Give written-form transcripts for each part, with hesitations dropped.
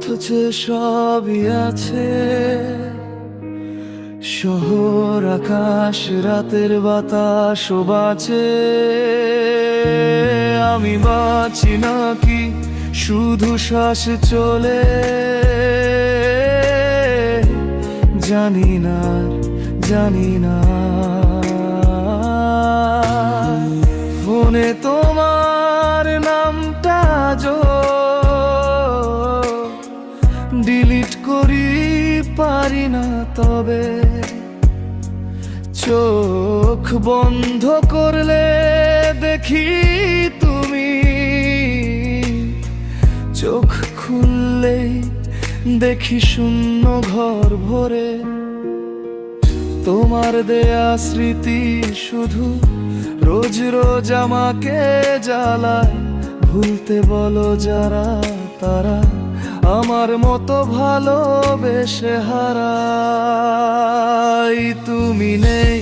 অথচ সবই আছে, শহর আকাশ রাতের বাতাসও বাঁচে। আমি বাঁচি নাকি শুধু শ্বাস চলে, জানি না, জানি না। ফোনে তোমার নামটা ডিলিট করি পারি না, তবে চোখ বন্ধ করলে দেখি তুমি, চোখ খুললেই দেখি শূন্য ঘর ভরে। তোমার দেয়া স্মৃতি শুধু রোজ রোজ আমাকে জ্বালায়। ভুলতে বলো যারা, তারা আমার মতো ভালোবেসে হারাই। তুমি নেই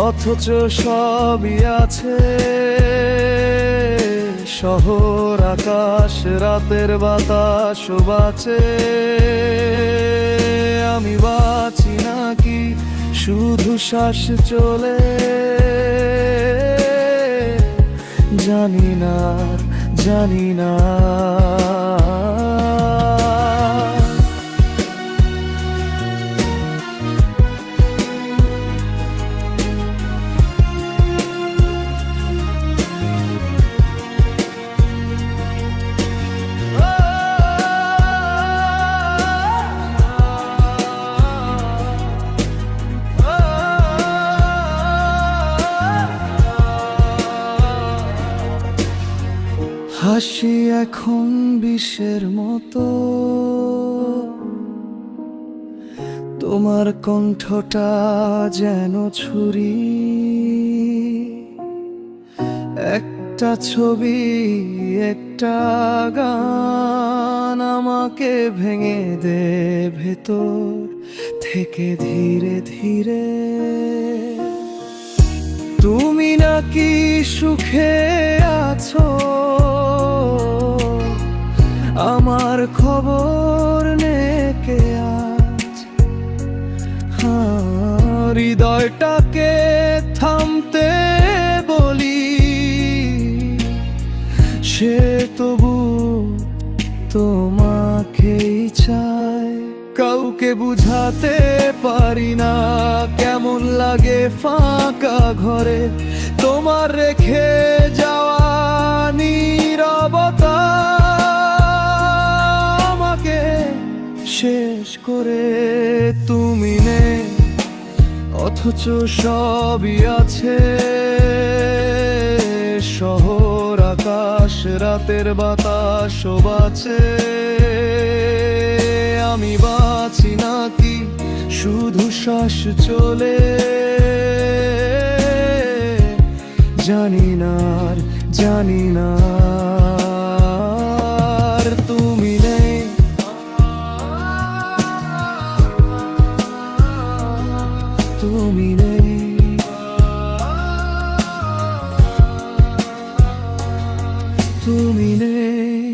অথচ সবই আছে, শহর আকাশ রাতের বাতাসও বাঁচে। আমি বাঁচি নাকি শুধু শ্বাস চলে, জানি না, জানি না। হাসি এখন বিষের মতো, তোমার কণ্ঠটা যেন ছুরি। একটা ছবি, একটা গান আমাকে ভেঙে দে ভেতর থেকে ধীরে ধীরে। তুমি নাকি সুখে আছো, আমার খবর নেকে আজ। হৃদয়টাকে থামতে বলি, সে তবু তোমাকেই চায়। কাউকে বুঝাতে পারি না কেমন লাগে ফাঁকা ঘরে তোমার রেখে যাওয়া নীরবতা। আমাকে শেষ করে তুমি নেই অথচ সবই আছে, শহর আকাশ রাতের বাতাসও বাঁচে। আমি বাঁচি নাকি শুধু শ্বাস চলে, জানি না, জানি না। তুমি নেই তুমি নেই, তুমি নেই।